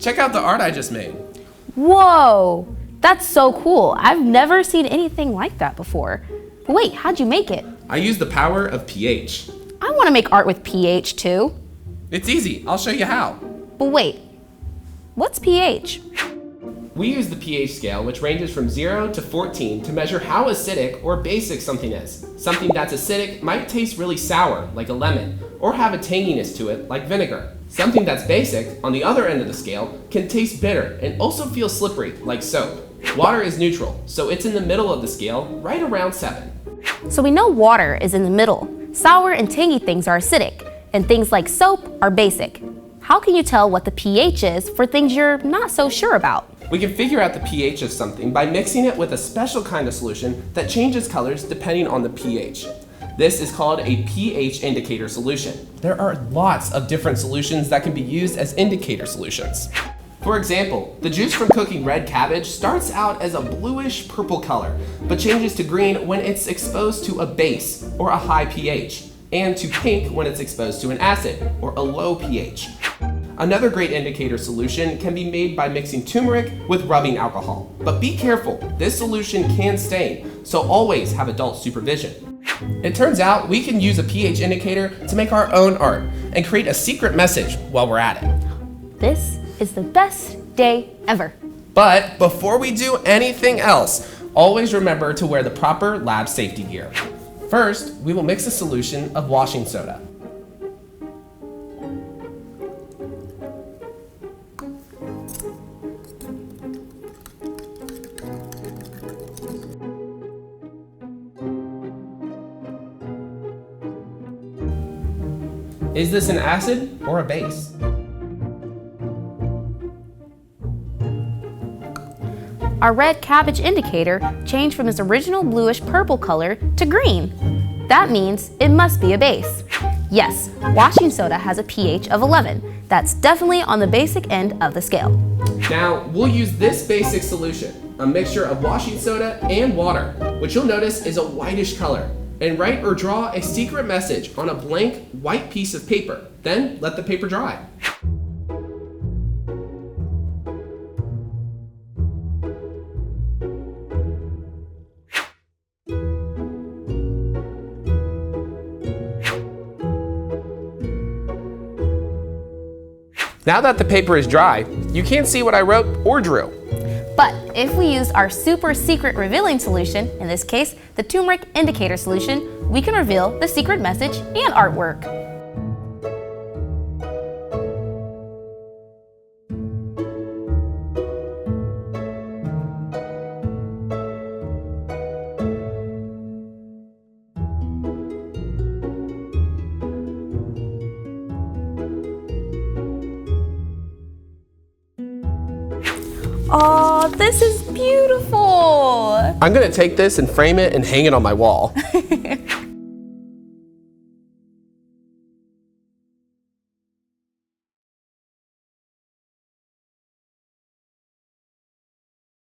Check out the art I just made. Whoa, that's so cool. I've never seen anything like that before. Wait, how'd you make it? I use the power of pH. I want to make art with pH too. It's easy, I'll show you how. But wait, what's pH? We use the pH scale, which ranges from 0 to 14 to measure how acidic or basic something is. Something that's acidic might taste really sour, like a lemon, or have a tanginess to it, like vinegar. Something that's basic, on the other end of the scale, can taste bitter and also feel slippery, like soap. Water is neutral, so it's in the middle of the scale, right around 7. So we know water is in the middle. Sour and tangy things are acidic, and things like soap are basic. How can you tell what the pH is for things you're not so sure about? We can figure out the pH of something by mixing it with a special kind of solution that changes colors depending on the pH. This is called a pH indicator solution. There are lots of different solutions that can be used as indicator solutions. For example, the juice from cooking red cabbage starts out as a bluish purple color, but changes to green when it's exposed to a base or a high pH, and to pink when it's exposed to an acid or a low pH. Another great indicator solution can be made by mixing turmeric with rubbing alcohol. But be careful, this solution can stain, so always have adult supervision. It turns out we can use a pH indicator to make our own art and create a secret message while we're at it. This is the best day ever. But before we do anything else, always remember to wear the proper lab safety gear. First, we will mix a solution of washing soda. Is this an acid or a base? Our red cabbage indicator changed from its original bluish purple color to green. That means it must be a base. Yes, washing soda has a pH of 11. That's definitely on the basic end of the scale. Now, we'll use this basic solution, a mixture of washing soda and water, which you'll notice is a whitish color, and write or draw a secret message on a blank white piece of paper. Then let the paper dry. Now that the paper is dry, you can't see what I wrote or drew. But if we use our super secret revealing solution, in this case, the turmeric indicator solution, we can reveal the secret message and artwork. Oh, this is beautiful! I'm gonna take this and frame it and hang it on my wall.